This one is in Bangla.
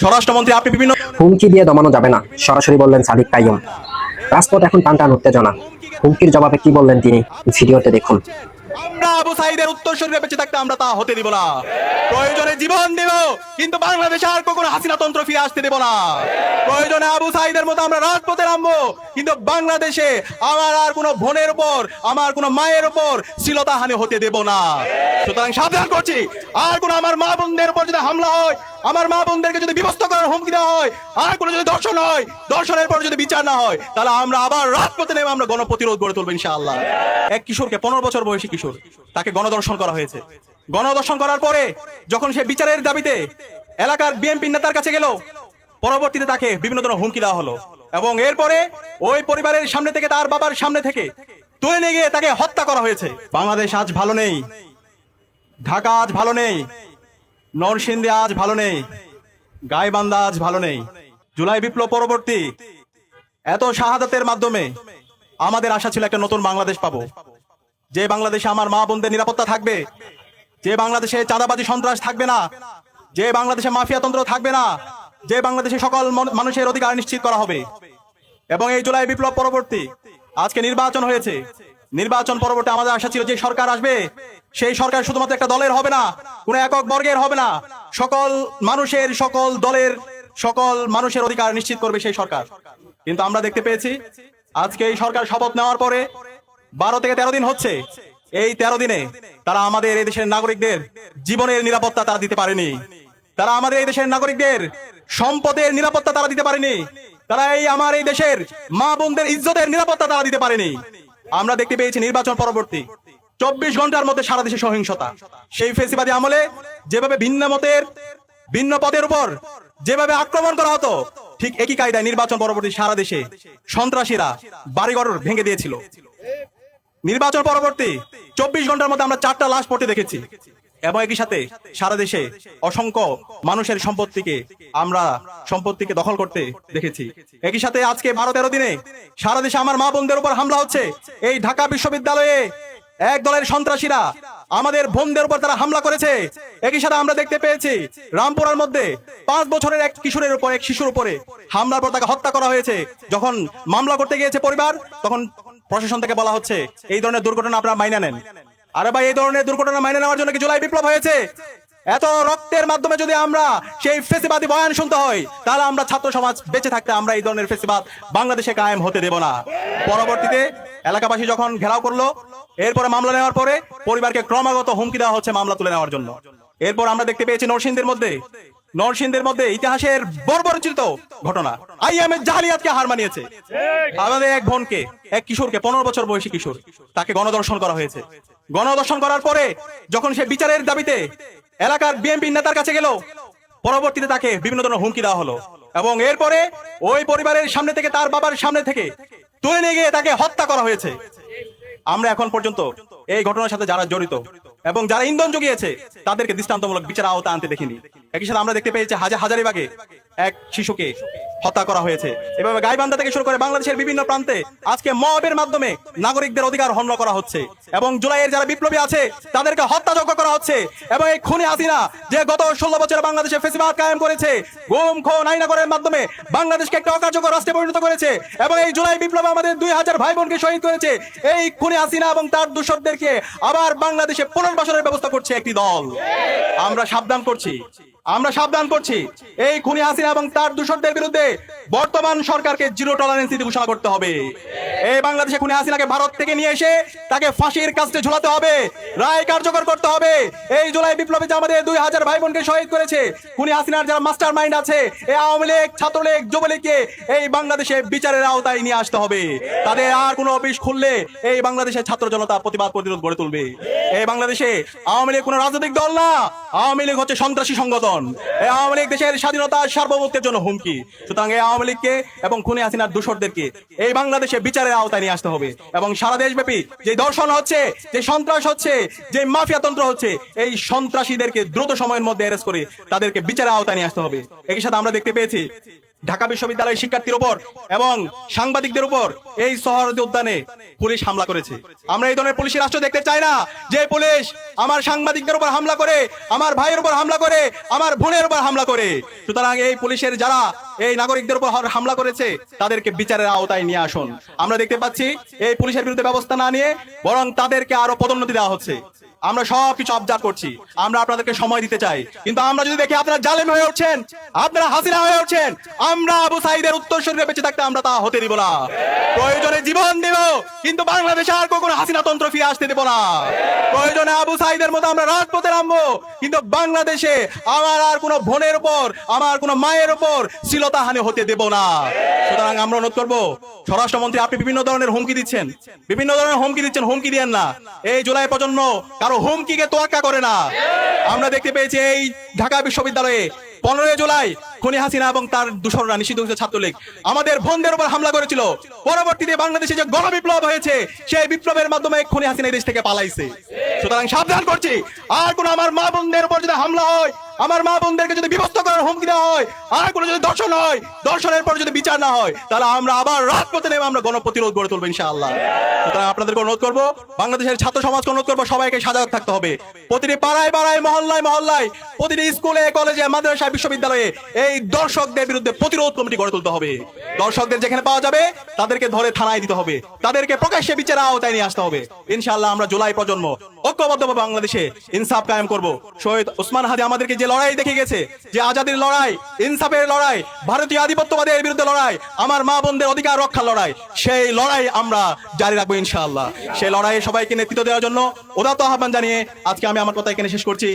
স্বরাষ্ট্রমন্ত্রী আপনি বিভিন্ন হুমকি দিয়ে দমানো যাবে না, সরাসরি বললেন সাদিক কাইয়ুম। রাজপথ এখন টান টান উত্তেজনা। হুমকির জবাবে কি বললেন তিনি, ভিডিওতে দেখুন। আমরা আবু সাইদের উত্তরসূরিরা বেঁচে থাকতে আমরা তা হতে দিব না। প্রয়োজনে জীবন দেব, কিন্তু বাংলাদেশে আর কখনো হাসিনা তন্ত্র ফিরে আসতে দেব না। প্রয়োজনে আবু সাইদের মতো আমরা রাজপথে নামবো, কিন্তু বাংলাদেশে আমার আর কোনো বোনের উপর, আমার কোনো মায়ের উপর শ্লীলতাহানি হতে দেব না। সুতরাং সাবধান করছি, আর কোনো আমার মা বোনদের উপর যদি হামলা হয়, আমার মা বোনদেরকে যদি বিভক্ত করার হুমকি দেওয়া হয়, আর কোনো যদি দর্শন হয়, দর্শনের পর যদি বিচার না হয়, তাহলে আমরা আবার রাজপথে নেমে আমরা গণপ্রতিরোধ গড়ে তুলবো ইনশাআল্লাহ। এক কিশোরকে 15 বছর বয়সী কিশোর, তাকে গণধর্ষণ করা হয়েছে। গণধর্ষণ করার পরে যখন সে বিচারের দাবিতে এলাকার বিএনপি নেতার কাছে গেল, পরবর্তীতে তাকে বিভিন্ন ধরনের হুমকি দেওয়া হলো এবং এরপরে ওই পরিবারের সামনে থেকে, তার বাবার সামনে থেকে তুলে নিয়ে গিয়ে তাকে হত্যা করা হয়েছে। বাংলাদেশ আজ ভালো নেই, ঢাকা আজ ভালো নেই, নরসিংদী আজ ভালো নেই, গাইবান্ধা আজ ভালো নেই। জুলাই বিপ্লব পরবর্তী এত শাহাদাতের মাধ্যমে আমাদের আশা ছিল একটা নতুন বাংলাদেশ পাবো, যে বাংলাদেশে আমার মা বোনদের নিরাপত্তা থাকবে, যে বাংলাদেশে চাঁদাবাজি সন্ত্রাস থাকবে না, যে বাংলাদেশে মাফিয়াতন্ত্র থাকবে না, যে বাংলাদেশে সকল মানুষের অধিকার নিশ্চিত করা হবে। এবং এই জুলাই বিপ্লব পরবর্তী আজকে নির্বাচন হয়েছে। নির্বাচন পরবর্তী আমাদের আশা ছিল যে সরকার আসবে, সেই সরকার শুধুমাত্র একটা দলের হবে না, কোন একক বর্গের হবে না, সকল মানুষের, সকল দলের, সকল মানুষের অধিকার নিশ্চিত করবে সেই সরকার। কিন্তু আমরা দেখতে পেয়েছি আজকে এই সরকার শপথ নেওয়ার পরে 12 থেকে 13 দিন হচ্ছে। এই 13 দিনে তারা আমাদের এই দেশের নাগরিকদের জীবনের নিরাপত্তা তারা দিতে পারেনি, তারা আমাদের এই দেশের নাগরিকদের সম্পদের নিরাপত্তা তারা দিতে পারেনি, তারা আমার এই দেশের মা বোনদের ইজ্জতের নিরাপত্তা তারা দিতে পারেনি। আমরা দেখতে পেয়েছি নির্বাচন পরবর্তী 24 ঘন্টার মধ্যে সারা দেশে সহিংসতা। সেই ফেসিবাদী আমলে যেভাবে ভিন্ন মতের, ভিন্ন পথের উপর যেভাবে আক্রমণ করা হতো, ঠিক একই কায়দায় নির্বাচন পরবর্তী সারা দেশে সন্ত্রাসীরা বাড়িঘর ভেঙে দিয়েছিল। নির্বাচন পরবর্তী 24 ঘন্টার মধ্যে আমরা 4টা লাশ পড়তে দেখেছি এবং একই সাথে সারা দেশে অসংখ্য মানুষের সম্পত্তিকে দখল করতে দেখেছি। একই সাথে আজকে 12-13 দিনে সারা দেশে আমার মা বোনদের উপর হামলা হচ্ছে। এই ঢাকা বিশ্ববিদ্যালয়ে এক দলের সন্ত্রাসীরা আমাদের বোনদের উপর তারা হামলা করেছে। একই সাথে আমরা দেখতে পেয়েছি রামপুরার মধ্যে 5 বছরের এক কিশোরের উপর, এক শিশুর উপরে হামলার পর তাকে হত্যা করা হয়েছে। যখন মামলা করতে গিয়েছে পরিবার, তখন প্রশাসন থেকে বলা হচ্ছে এই ধরনের দুর্ঘটনা আপনারা মাইনা নেন। আরে ভাই, এই ধরনের দুর্ঘটনা মাইনে নেওয়ার জন্য কি জুলাই বিপ্লব হয়েছে? এত রক্তের মাধ্যমে যদি আমরা সেই ফেসিবাদী বয়ান শুনতে হয়, তাহলে আমরা ছাত্র সমাজ বেঁচে থাকতে আমরা এই ধরনের ফেসিবাদ বাংলাদেশে কায়েম হতে দেব না। পরবর্তীতে এলাকাবাসী যখন ঘেরাও করলো, এরপরে মামলা নেওয়ার পরে পরিবারকে ক্রমাগত হুমকি দেওয়া হচ্ছে মামলা তুলে নেওয়ার জন্য। এরপর আমরা দেখতে পেয়েছি নরসিংদীর মধ্যে ইতিহাসের বর্বরচিত ঘটনা, আইএমএ জালিয়াতকে হার মানিয়েছে। আমাদের এক বোনকে, এক কিশোরকে, 15 বছর বয়সী কিশোর, তাকে গণধর্ষণ করা হয়েছে। গণধর্ষণ করার পরে যখন সে বিচারের দাবিতে এলাকার বিএনপি নেতার কাছে গেল, পরবর্তীতে তাকে বিভিন্ন ধরনের হুমকি দেওয়া হলো এবং এরপরে ওই পরিবারের সামনে থেকে, তার বাবার সামনে থেকে তুলে নিয়ে গিয়ে তাকে হত্যা করা হয়েছে। আমরা এখন পর্যন্ত এই ঘটনার সাথে যারা জড়িত এবং যারা ইন্ধন জুগিয়েছে তাদেরকে দৃষ্টান্তমূলক বিচার আওতা আনতে দেখিনি। একই সাথে আমরা দেখতে পেয়েছি হাজারীবাগে এক শিশুকে হত্যা করা হয়েছে। এভাবে গাইবান্ধা থেকে শুরু করে বাংলাদেশের বিভিন্ন প্রান্তে আজকে মবের মাধ্যমে নাগরিকদের অধিকার হনন করা হচ্ছে এবং জুলাইয়ের যারা বিপ্লবী আছে তাদেরকে হত্যাযজ্ঞ করা হচ্ছে। এবং এই খুনি হাসিনা যে গত 16 বছরে বাংলাদেশে ফেসিবাদ কায়েম করেছে, গুম খুন আইনাগরের মাধ্যমে বাংলাদেশকে একটা অকার্যকর রাষ্ট্রে পরিণত করেছে এবং এই জুলাই বিপ্লবে আমাদের 2000 ভাই বোনকে শহীদ করেছে, এই খুনি হাসিনা এবং তার দূষরদেরকে আবার বাংলাদেশে পুনর্বাসনের ব্যবস্থা করছে একটি দল। আমরা সাবধান করছি এই খুনি হাসিনা এবং তার দূষরদের বিরুদ্ধে বর্তমান সরকারকে জিরো টলারেন্স নীতি ঘোষণা করতে হবে। এই বাংলাদেশে খুনি হাসিনাকে ভারত থেকে নিয়ে এসে তাকে ফাঁসির কাস্টে ঝুলাতে হবে, রায় কার্যকর করতে হবে। এই জুলাই বিপ্লবে যে আমাদের 2000 ভাই বোনকে শহীদ করেছে, খুনি হাসিনার যারা মাস্টার মাইন্ড আছে, এই আওয়ামী লীগ, ছাত্রলীগ, যুবলীগকে এই বাংলাদেশে বিচারের আওতায় নিয়ে আসতে হবে। তাদের আর কোনো অফিস খুললে এই বাংলাদেশের ছাত্র জনতা প্রতিবাদ প্রতিরোধ গড়ে তুলবে। এই বাংলাদেশে আওয়ামী লীগ কোনো রাজনৈতিক দল না, আওয়ামী লীগ হচ্ছে সন্ত্রাসী সংগঠন। এই আওয়ামী লীগ দেশের স্বাধীনতা সার্বভৌমত্বের জন্য হুমকি। সুতরাং এই আওয়ামী লীগকে এবং খুনি হাসিনার দূষরদেরকে এই বাংলাদেশে বিচারের আওতায় নিয়ে আসতে হবে এবং সারা দেশব্যাপী যে ধর্ষণ হচ্ছে, যে সন্ত্রাস হচ্ছে, যে মাফিয়াতন্ত্র হচ্ছে, এই সন্ত্রাসীদেরকে দ্রুত সময়ের মধ্যে অ্যারেস্ট করে তাদেরকে বিচারের আওতায় নিয়ে আসতে হবে। একই সাথে আমরা দেখতে পেয়েছি ঢাকা বিশ্ববিদ্যালয়ের শিক্ষার্থীর উপর এবং সাংবাদিকদের উপর এই সোহরাওয়ার্দী উদ্যানে পুলিশ হামলা করেছে। আমরা এই ধরনের পুলিশের রাষ্ট্র দেখতে চাই না, যে পুলিশ আমার সাংবাদিকদের উপর হামলা করে, আমার ভাইয়ের উপর হামলা করে, আমার বোনের উপর হামলা করে। সুতরাং এই পুলিশের যারা এই নাগরিকদের উপর হামলা করেছে তাদেরকে বিচারের আওতায় নিয়ে আসুন। আমরা দেখতে পাচ্ছি এই পুলিশের বিরুদ্ধে ব্যবস্থা না নিয়ে বরং তাদেরকে আরো পদোন্নতি দেওয়া হচ্ছে। আমরা সবকিছু অবজার্ভ করছি, আমরা আপনাদেরকে সময় দিতে চাই, কিন্তু আমরা যদি দেখি আপনারা জালেম হয়ে উঠছেন, আপনারা হাসিনা হয়ে উঠছেন, আমরা আবু সাঈদের উত্তরসূরিরা বেঁচে থাকতে আমরা তা হতে দিব না। প্রয়োজনে জীবন দেব, কিন্তু বাংলাদেশে আর কোনো হাসিনা তন্ত্র ফিরে আসতে দেব না। প্রয়োজনে আবু সাঈদের মতো আমরা রাজপথে নামবো, কিন্তু বাংলাদেশে আমার আর কোনো বোনের উপর, আমার কোনো মায়ের উপর শ্লীলতাহানি হতে দেব না। সুতরাং আমরা অনুরোধ করবো, স্বরাষ্ট্রমন্ত্রী আপনি বিভিন্ন ধরনের হুমকি দিচ্ছেন, হুমকি দিয়েন না। এই জুলাই প্রজন্ম কারো হুমকিকে তোয়াক্কা করে না। আমরা দেখতে পেয়েছি এই ঢাকা বিশ্ববিদ্যালয়ে 15 জুলাই খুনি হাসিনা এবং তার দূষররা, নিষিদ্ধ ছাত্রলীগ আমাদের বোনদের উপর হামলা করেছিল। পরবর্তীতে বাংলাদেশে যে গণবিপ্লব হয়েছে, সেই বিপ্লবের মাধ্যমে খুনি হাসিনা এই দেশ থেকে পালাইছে। সুতরাং সাবধান করছি, আর কোন আমার মা বোনদের উপর যদি হামলা হয়, আমার মা বোনদেরকে যদি বিভক্ত করার হুমকি দেওয়া হয়, আর কোনো যদি দর্শন হয়, দর্শনের পর যদি বিচার না হয়, তাহলে আমরা আবার রাজপথে নেমে আমরা গণপ্রতিরোধ গড়ে তুলবো ইনশাআল্লাহ। সুতরাং আপনাদেরকে অনুরোধ করবো, বাংলাদেশের ছাত্র সমাজকে অনুরোধ করবো, সবাইকে সজাগ থাকতে হবে। প্রতিটি পাড়ায় পাড়ায়, মহল্লায় মহল্লায়, প্রতিটি স্কুলে, কলেজে, মাদ্রাসায়, বিশ্ববিদ্যালয়ে এই দর্শকদের বিরুদ্ধে প্রতিরোধ কমিটি গড়ে তুলতে হবে। দর্শকদের যেখানে পাওয়া যাবে তাদেরকে ধরে থানায় দিতে হবে, তাদেরকে প্রকাশ্যে বিচারের আওতায় নিয়ে আসতে হবে। ইনশাআল্লাহ আমরা জুলাই প্রজন্ম ঐক্যবদ্ধভাবে বাংলাদেশে ইনসাফ কায়েম করব। শহীদ ওসমান হাদি আমাদেরকে যে লড়াই দেখিয়ে গেছে, যে আজাদির লড়াই, ইনসাফের লড়াই, ভারতীয় আধিপত্যবাদের বিরুদ্ধে লড়াই, আমার মা বোনদের অধিকার রক্ষার লড়াই, সেই লড়াই আমরা জারি রাখবো ইনশাআল্লাহ। সেই লড়াইয়ে সবাইকে নেতৃত্ব দেওয়ার জন্য উদাত্ত আহ্বান জানিয়ে আজকে আমি আমার কথা এখানে শেষ করছি।